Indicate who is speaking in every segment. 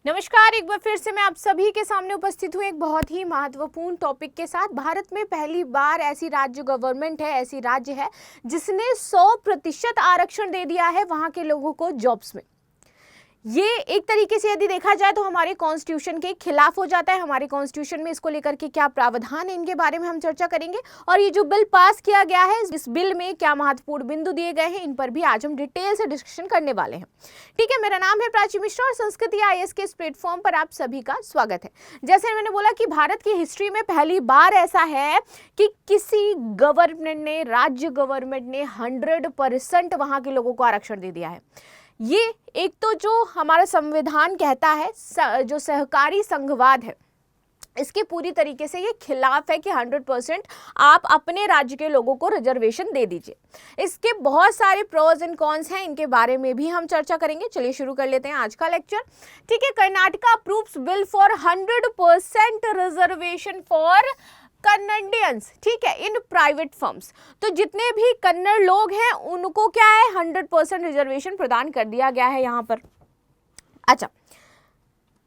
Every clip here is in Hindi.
Speaker 1: नमस्कार, एक बार फिर से मैं आप सभी के सामने उपस्थित हूँ एक बहुत ही महत्वपूर्ण टॉपिक के साथ। भारत में पहली बार ऐसी राज्य गवर्नमेंट है, ऐसी राज्य है जिसने 100% आरक्षण दे दिया है वहां के लोगों को जॉब्स में। ये एक तरीके से यदि देखा जाए तो हमारे कॉन्स्टिट्यूशन के खिलाफ हो जाता है। हमारे कॉन्स्टिट्यूशन में इसको लेकर के क्या प्रावधान है, इनके बारे में हम चर्चा करेंगे। और ये जो बिल पास किया गया है, इस बिल में क्या महत्वपूर्ण बिंदु दिए गए हैं, इन पर भी आज हम डिटेल से डिस्कशन करने वाले हैं। ठीक है, मेरा नाम है प्राची मिश्रा और संस्कृति IAS के इस प्लेटफॉर्म पर आप सभी का स्वागत है। जैसे मैंने बोला कि भारत की हिस्ट्री में पहली बार ऐसा है कि किसी गवर्नमेंट ने, राज्य गवर्नमेंट ने 100% वहां के लोगों को आरक्षण दे दिया है। ये एक तो जो हमारा संविधान कहता है, जो सहकारी संघवाद है, इसके पूरी तरीके से ये खिलाफ है कि 100% आप अपने राज्य के लोगों को रिजर्वेशन दे दीजिए। इसके बहुत सारे प्रोज एंड कॉन्स हैं, इनके बारे में भी हम चर्चा करेंगे। चलिए शुरू कर लेते हैं आज का लेक्चर। ठीक है, Karnataka approves bill for 100% reservation for Kannadians, ठीक है, इन प्राइवेट फर्म्स। तो जितने भी कन्नड़ लोग हैं उनको क्या है, 100% रिजर्वेशन प्रदान कर दिया गया है यहाँ पर। अच्छा,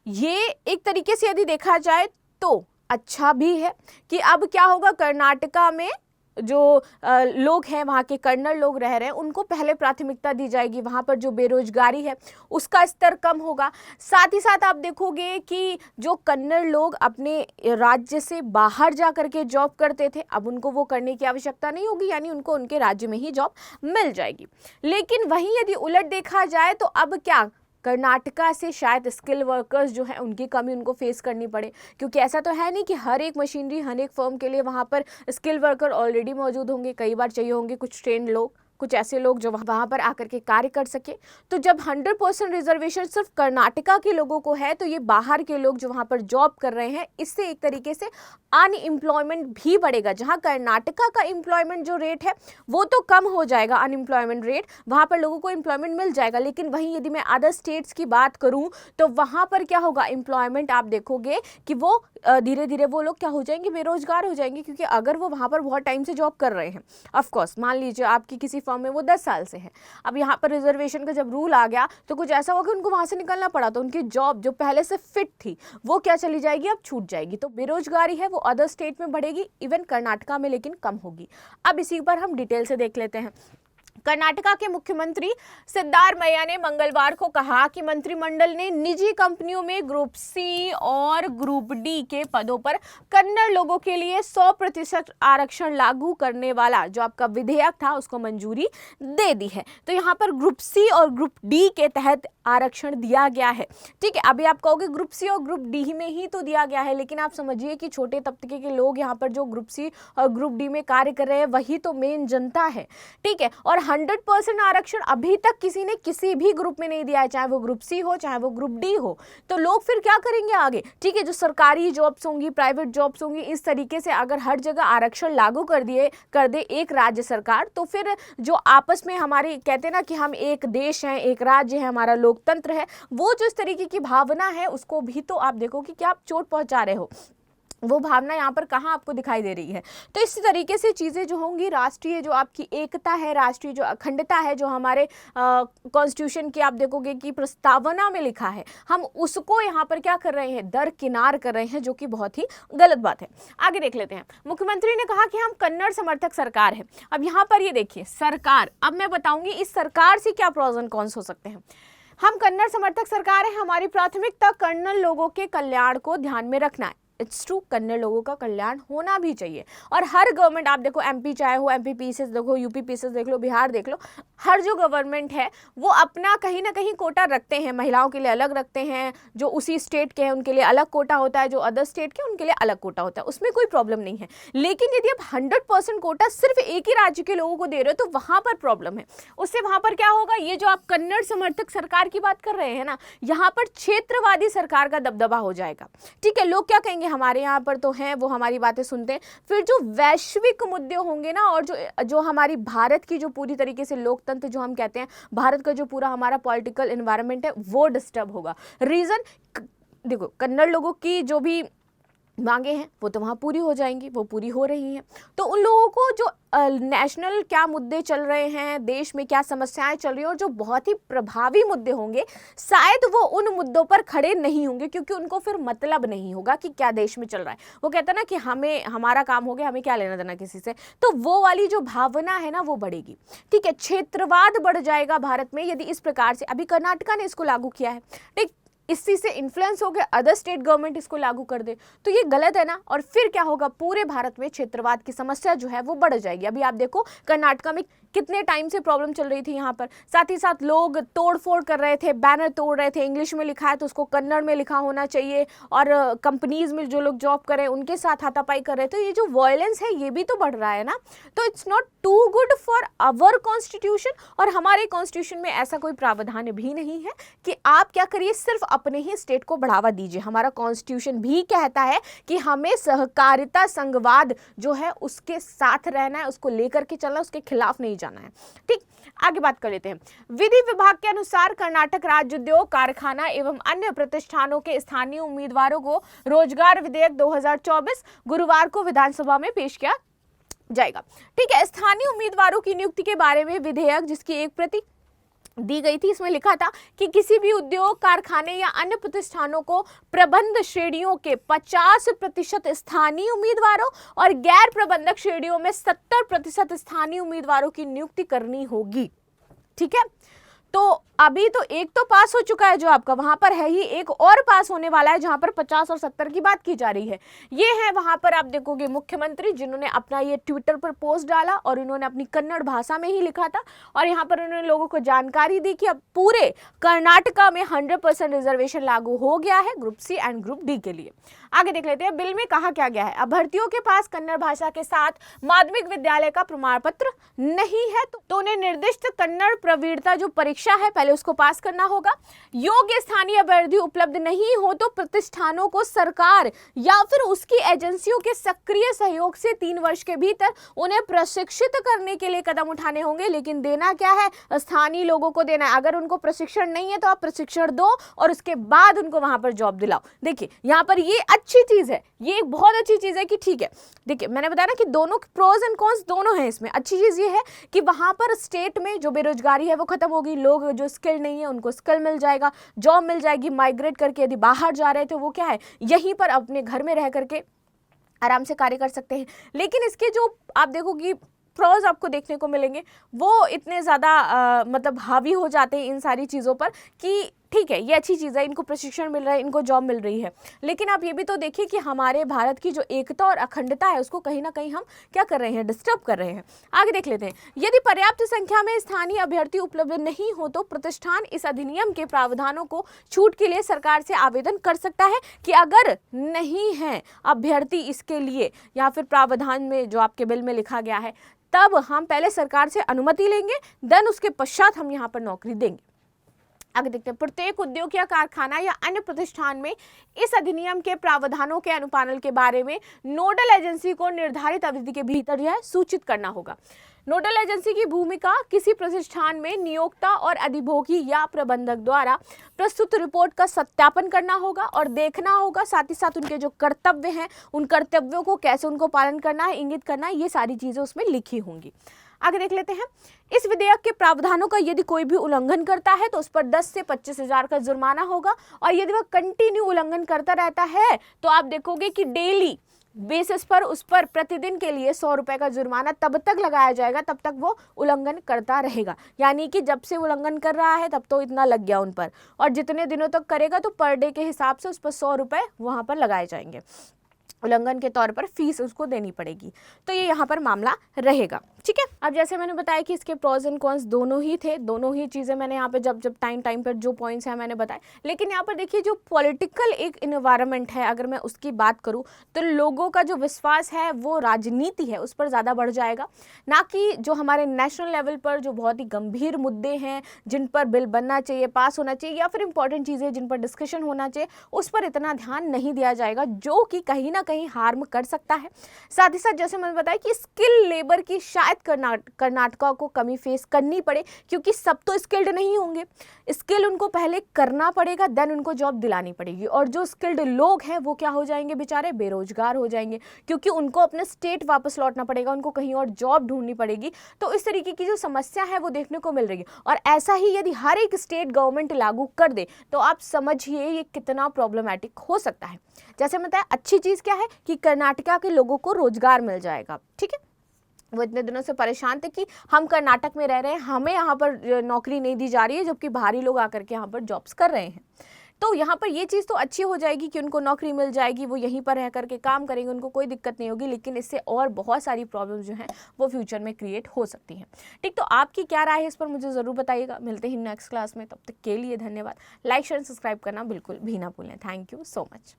Speaker 1: ये एक तरीके से यदि देखा जाए तो अच्छा भी है कि अब क्या होगा, कर्नाटका में जो लोग हैं, वहाँ के कन्नड़ लोग रह रहे हैं, उनको पहले प्राथमिकता दी जाएगी। वहाँ पर जो बेरोजगारी है उसका स्तर कम होगा। साथ ही साथ आप देखोगे कि जो कन्नड़ लोग अपने राज्य से बाहर जा करके जॉब करते थे, अब उनको वो करने की आवश्यकता नहीं होगी, यानी उनको उनके राज्य में ही जॉब मिल जाएगी। लेकिन वहीं यदि उलट देखा जाए तो अब क्या, कर्नाटका से शायद स्किल वर्कर्स जो है उनकी कमी उनको फेस करनी पड़े, क्योंकि ऐसा तो है नहीं कि हर एक मशीनरी, हर एक फर्म के लिए वहाँ पर स्किल वर्कर ऑलरेडी मौजूद होंगे। कई बार चाहिए होंगे कुछ ट्रेंड लोग, कुछ ऐसे लोग जो वहाँ पर आकर के कार्य कर सके। तो जब 100% रिजर्वेशन सिर्फ कर्नाटका के लोगों को है, तो ये बाहर के लोग जो वहाँ पर जॉब कर रहे हैं, इससे एक तरीके से अनएम्प्लॉयमेंट भी बढ़ेगा। जहाँ कर्नाटका का एम्प्लॉयमेंट जो रेट है वो तो कम हो जाएगा, अनएम्प्लॉयमेंट रेट, वहाँ पर लोगों को एम्प्लॉयमेंट मिल जाएगा। लेकिन वहीं यदि मैं अदर स्टेट्स की बात करूँ तो वहाँ पर क्या होगा, एम्प्लॉयमेंट आप देखोगे कि वो धीरे धीरे वो लोग क्या हो जाएंगे, बेरोजगार हो जाएंगे। क्योंकि अगर वो वहाँ पर बहुत टाइम से जॉब कर रहे हैं, ऑफकोर्स मान लीजिए आपकी किसी फर्म में वो 10 साल से है, अब यहाँ पर रिजर्वेशन का जब रूल आ गया तो कुछ ऐसा हुआ कि उनको वहाँ से निकलना पड़ा, तो उनकी जॉब जो पहले से फिट थी वो क्या चली जाएगी, अब छूट जाएगी। तो बेरोजगारी है वो अदर स्टेट में बढ़ेगी, इवन कर्नाटका में लेकिन कम होगी। अब इसी पर हम डिटेल से देख लेते हैं। कर्नाटका के मुख्यमंत्री सिद्धारमैया ने मंगलवार को कहा कि मंत्रिमंडल ने निजी कंपनियों में ग्रुप C और ग्रुप D के पदों पर कन्नड़ लोगों के लिए 100% आरक्षण लागू करने वाला जो आपका विधेयक था उसको मंजूरी दे दी है। तो यहाँ पर ग्रुप C और ग्रुप D के तहत आरक्षण दिया गया है। ठीक है, अभी आप कहोगे ग्रुप C और ग्रुप D में ही तो दिया गया है, लेकिन आप समझिए कि छोटे तबके के लोग यहाँ पर जो ग्रुप C और ग्रुप D में कार्य कर रहे हैं वही तो मेन जनता है। ठीक है, और 100% आरक्षण अभी तक किसी ने किसी भी ग्रुप में नहीं दिया है, चाहे वो ग्रुप C हो चाहे वो ग्रुप D हो। तो लोग फिर क्या करेंगे आगे? ठीक है, जो सरकारी जॉब्स होंगी, प्राइवेट जॉब्स होंगी, इस तरीके से अगर हर जगह आरक्षण लागू कर दे एक राज्य सरकार, तो फिर जो आपस में हमारी कहते हैं ना कि हम एक देश हैं, एक राज्य है, हमारा लोकतंत्र है, वो जो इस तरीके की भावना है उसको भी तो आप देखो कि क्या आप चोट पहुंचा रहे हो। वो भावना यहाँ पर कहाँ आपको दिखाई दे रही है। तो इस तरीके से चीज़ें जो होंगी, राष्ट्रीय जो आपकी एकता है, राष्ट्रीय जो अखंडता है, जो हमारे कॉन्स्टिट्यूशन की आप देखोगे कि प्रस्तावना में लिखा है, हम उसको यहाँ पर क्या कर रहे हैं, दरकिनार कर रहे हैं, जो कि बहुत ही गलत बात है। आगे देख लेते हैं। मुख्यमंत्री ने कहा कि हम कन्नड़ समर्थक सरकार है। अब यहाँ पर ये देखिए सरकार, अब मैं बताऊंगी इस सरकार से क्या प्रोज एंड कॉन्स हो सकते हैं। हम कन्नड़ समर्थक सरकार है, हमारी प्राथमिकता कन्नड़ लोगों के कल्याण को ध्यान में रखना है। इट्स ट्रू, कन्नड़ लोगों का कल्याण होना भी चाहिए। और हर गवर्नमेंट आप देखो, MP चाहे हो, MP पीसेस देखो, UP पीसेस देख लो, बिहार देख लो, हर जो गवर्नमेंट है वो अपना कहीं ना कहीं कोटा रखते हैं। महिलाओं के लिए अलग रखते हैं, जो उसी स्टेट के हैं उनके लिए अलग कोटा होता है, जो अदर स्टेट के उनके लिए अलग कोटा होता है, उसमें कोई प्रॉब्लम नहीं है। लेकिन यदि आप 100% कोटा सिर्फ एक ही राज्य के लोगों को दे रहे हो तो वहां पर प्रॉब्लम है। उससे वहां पर क्या होगा, ये जो आप कन्नड़ समर्थक सरकार की बात कर रहे हैं ना, यहाँ पर क्षेत्रवादी सरकार का दबदबा हो जाएगा। ठीक है, लोग क्या कहेंगे, हमारे यहाँ पर तो हैं, वो हमारी बातें सुनते हैं। फिर जो वैश्विक मुद्दे होंगे ना, और जो हमारी भारत की जो पूरी तरीके से लोकतंत्र जो हम कहते हैं, भारत का जो पूरा हमारा पॉलिटिकल एनवायरनमेंट है वो डिस्टर्ब होगा। रीजन देखो, कन्नड़ लोगों की जो भी मांगे हैं वो तो वहाँ पूरी हो जाएंगी, वो पूरी हो रही हैं। तो उन लोगों को जो नेशनल क्या मुद्दे चल रहे हैं, देश में क्या समस्याएं चल रही हैं और जो बहुत ही प्रभावी मुद्दे होंगे, शायद वो उन मुद्दों पर खड़े नहीं होंगे, क्योंकि उनको फिर मतलब नहीं होगा कि क्या देश में चल रहा है। वो कहता है ना कि हमें हमारा काम हो गया, हमें क्या लेना देना किसी से। तो वो वाली जो भावना है ना वो बढ़ेगी। ठीक है, क्षेत्रवाद बढ़ जाएगा भारत में यदि इस प्रकार से, अभी कर्नाटका ने इसको लागू किया है, ठीक, इसी से इन्फ्लुएंस हो गया अदर स्टेट गवर्नमेंट इसको लागू कर दे, तो ये गलत है ना। और फिर क्या होगा, पूरे भारत में क्षेत्रवाद की समस्या जो है वो बढ़ जाएगी। अभी आप देखो कर्नाटका में कितने टाइम से प्रॉब्लम चल रही थी यहाँ पर, साथ ही साथ लोग तोड़ फोड़ कर रहे थे, बैनर तोड़ रहे थे, इंग्लिश में लिखा है तो उसको कन्नड़ में लिखा होना चाहिए, और कंपनीज में जो लोग जॉब कर रहे हैं उनके साथ हाथापाई कर रहे थे। तो ये जो वायलेंस है ये भी तो बढ़ रहा है ना। तो it's not too good for our constitution, और हमारे कॉन्स्टिट्यूशन में ऐसा कोई प्रावधान भी नहीं है कि आप क्या करिए, सिर्फ अपने ही स्टेट को बढ़ावा दीजिए। हमारा कॉन्स्टिट्यूशन भी कहता है कि हमें सहकारिता संघवाद जो है उसके साथ रहना है, उसको लेकर के चलना, उसके खिलाफ नहीं जाना है। ठीक, आगे बात कर लेते हैं। विधि विभाग के अनुसार कर्नाटक राज्य उद्योग कारखाना एवं अन्य प्रतिष्ठानों के स्थानीय उम्मीदवारों को रोजगार विधेयक 2024 गुरुवार को विधानसभा में पेश किया जाएगा। ठीक है, स्थानीय उम्मीदवारों की नियुक्ति के बारे में विधेयक जिसकी एक प्रति दी गई थी, इसमें लिखा था कि किसी भी उद्योग कारखाने या अन्य प्रतिष्ठानों को प्रबंध श्रेणियों के 50% स्थानीय उम्मीदवारों और गैर प्रबंधक श्रेणियों में 70% स्थानीय उम्मीदवारों की नियुक्ति करनी होगी। ठीक है, तो अभी तो एक तो पास हो चुका है जो आपका, वहां पर है ही, एक और पास होने वाला है जहां पर 50 और 70 की बात की जा रही है। ये है वहां पर आप देखोगे मुख्यमंत्री जिन्होंने अपना ये ट्विटर पर पोस्ट डाला और इन्होंने अपनी कन्नड़ भाषा में ही लिखा था, और यहाँ पर उन्होंने लोगों को जानकारी दी कि अब पूरे कर्नाटका में 100% रिजर्वेशन लागू हो गया है group C and group D के लिए। आगे देख लेते हैं बिल में कहा क्या गया है। अभ्यर्थियों के पास कन्नड़ भाषा के साथ माध्यमिक विद्यालय का प्रमाण पत्र नहीं है तो उन्हें निर्दिष्ट कन्नड़ प्रवीणता जो परीक्षा है पहले उसको पास करना होगा। योग्य स्थानीय अभ्यर्थी उपलब्ध नहीं हो तो प्रतिष्ठानों को सरकार या फिर उसकी एजेंसियों के सक्रिय सहयोग से 3 वर्ष के भीतर उन्हें प्रशिक्षित करने के लिए कदम उठाने होंगे। लेकिन देना क्या है, स्थानीय लोगों को देना है। अगर उनको प्रशिक्षण नहीं है तो आप प्रशिक्षण दो और उसके बाद उनको वहां पर जॉब दिलाओ। देखिए यहाँ पर ये अच्छी चीज है, ये एक बहुत अच्छी चीज है कि ठीक है, देखिए मैंने बताया ना कि दोनों प्रोज एंड कॉन्स दोनों हैं इसमें। अच्छी चीज ये है कि वहां पर स्टेट में जो बेरोजगारी है वो खत्म होगी, लोग जो स्किल नहीं है उनको स्किल मिल जाएगा, जॉब मिल जाएगी। माइग्रेट करके यदि बाहर जा रहे थे वो क्या है, यहीं पर अपने घर में रह करके आराम से कार्य कर सकते हैं। लेकिन इसके जो आप देखोगे प्रोज आपको देखने को मिलेंगे वो इतने ज़्यादा मतलब हावी हो जाते हैं इन सारी चीज़ों पर कि ठीक है ये अच्छी चीज़ है, इनको प्रशिक्षण मिल रहा है, इनको जॉब मिल रही है। लेकिन आप ये भी तो देखिए कि हमारे भारत की जो एकता और अखंडता है उसको कहीं ना कहीं हम क्या कर रहे हैं, डिस्टर्ब कर रहे हैं। आगे देख लेते हैं। यदि पर्याप्त संख्या में स्थानीय अभ्यर्थी उपलब्ध नहीं हो तो प्रतिष्ठान इस अधिनियम के प्रावधानों को छूट के लिए सरकार से आवेदन कर सकता है कि अगर नहीं है अभ्यर्थी इसके लिए या फिर प्रावधान में जो आपके बिल में लिखा गया है, तब हम पहले सरकार से अनुमति लेंगे, देन उसके पश्चात हम यहाँ पर नौकरी देंगे। आगे देखते हैं। प्रत्येक उद्योग या कारखाना या अन्य प्रतिष्ठान में इस अधिनियम के प्रावधानों के अनुपालन के बारे में नोडल एजेंसी को निर्धारित अवधि के भीतर यह सूचित करना होगा। नोडल एजेंसी की भूमिका किसी प्रतिष्ठान में नियोक्ता और अधिभोगी या प्रबंधक द्वारा प्रस्तुत रिपोर्ट का सत्यापन करना होगा और देखना होगा, साथ ही साथ उनके जो कर्तव्य हैं उन कर्तव्यों को कैसे उनको पालन करना है, इंगित करना है, ये सारी चीजें उसमें लिखी होंगी। आगे देख लेते हैं। इस विधेयक के प्रावधानों का यदि कोई भी उल्लंघन करता है तो उस पर 10 से 25,000 का जुर्माना होगा, और यदि वह कंटिन्यू उल्लंघन करता रहता है तो आप देखोगे कि डेली बेसिस पर उस पर प्रतिदिन के लिए 100 रुपए का जुर्माना तब तक लगाया जाएगा तब तक वो उल्लंघन करता रहेगा। यानी कि जब से उल्लंघन कर रहा है तब तो इतना लग गया उन पर, और जितने दिनों तक करेगा तो पर डे के हिसाब से उस पर 100 रुपए वहां पर लगाए जाएंगे, उल्लंघन के तौर पर फीस उसको देनी पड़ेगी। तो ये यहाँ पर मामला रहेगा। ठीक है, अब जैसे मैंने बताया कि इसके प्रोज एंड कॉन्स दोनों ही थे, दोनों ही चीज़ें मैंने यहाँ पे जब टाइम पर जो पॉइंट्स हैं मैंने बताए। लेकिन यहाँ पर देखिए जो पॉलिटिकल एक इन्वायरमेंट है, अगर मैं उसकी बात करूँ तो लोगों का जो विश्वास है वो राजनीति है उस पर ज़्यादा बढ़ जाएगा, ना कि जो हमारे नेशनल लेवल पर जो बहुत ही गंभीर मुद्दे हैं जिन पर बिल बनना चाहिए, पास होना चाहिए, या फिर इंपॉर्टेंट चीज़ें जिन पर डिस्कशन होना चाहिए उस पर इतना ध्यान नहीं दिया जाएगा, जो कि कहीं ना कहीं हार्म कर सकता है। साथ ही साथ जैसे मैंने बताया कि स्किल लेबर की शायद कर्नाटक कर्नाटका को कमी फेस करनी पड़े, क्योंकि सब तो स्किल्ड नहीं होंगे। स्किल उनको पहले करना पड़ेगा, देन उनको जॉब दिलानी पड़ेगी, और जो स्किल्ड लोग हैं वो क्या हो जाएंगे, बेचारे बेरोजगार हो जाएंगे, क्योंकि उनको अपने स्टेट वापस लौटना पड़ेगा, उनको कहीं और जॉब ढूंढनी पड़ेगी। तो इस तरीके की जो समस्या है वो देखने को मिल रही है, और ऐसा ही यदि हर एक स्टेट गवर्नमेंट लागू कर दे तो आप समझिए ये कितना प्रॉब्लमेटिक हो सकता है। जैसे बताया, अच्छी चीज क्या है कि कर्नाटका के लोगों को रोजगार मिल जाएगा, ठीक है। वो इतने दिनों से परेशान थे कि हम कर्नाटक में रह रहे हैं, हमें यहाँ पर नौकरी नहीं दी जा रही है, जबकि बाहरी लोग आकर के यहाँ पर जॉब्स कर रहे हैं। तो यहाँ पर ये चीज़ तो अच्छी हो जाएगी कि उनको नौकरी मिल जाएगी, वो यहीं पर रह करके काम करेंगे, उनको कोई दिक्कत नहीं होगी, लेकिन इससे और बहुत सारी प्रॉब्लम जो हैं वो फ्यूचर में क्रिएट हो सकती हैं। ठीक, तो आपकी क्या राय है इस पर मुझे ज़रूर बताइएगा। मिलते हैं नेक्स्ट क्लास में, तब तक के लिए धन्यवाद। लाइक शेयर सब्सक्राइब करना बिल्कुल भी ना भूलें। Thank you so much.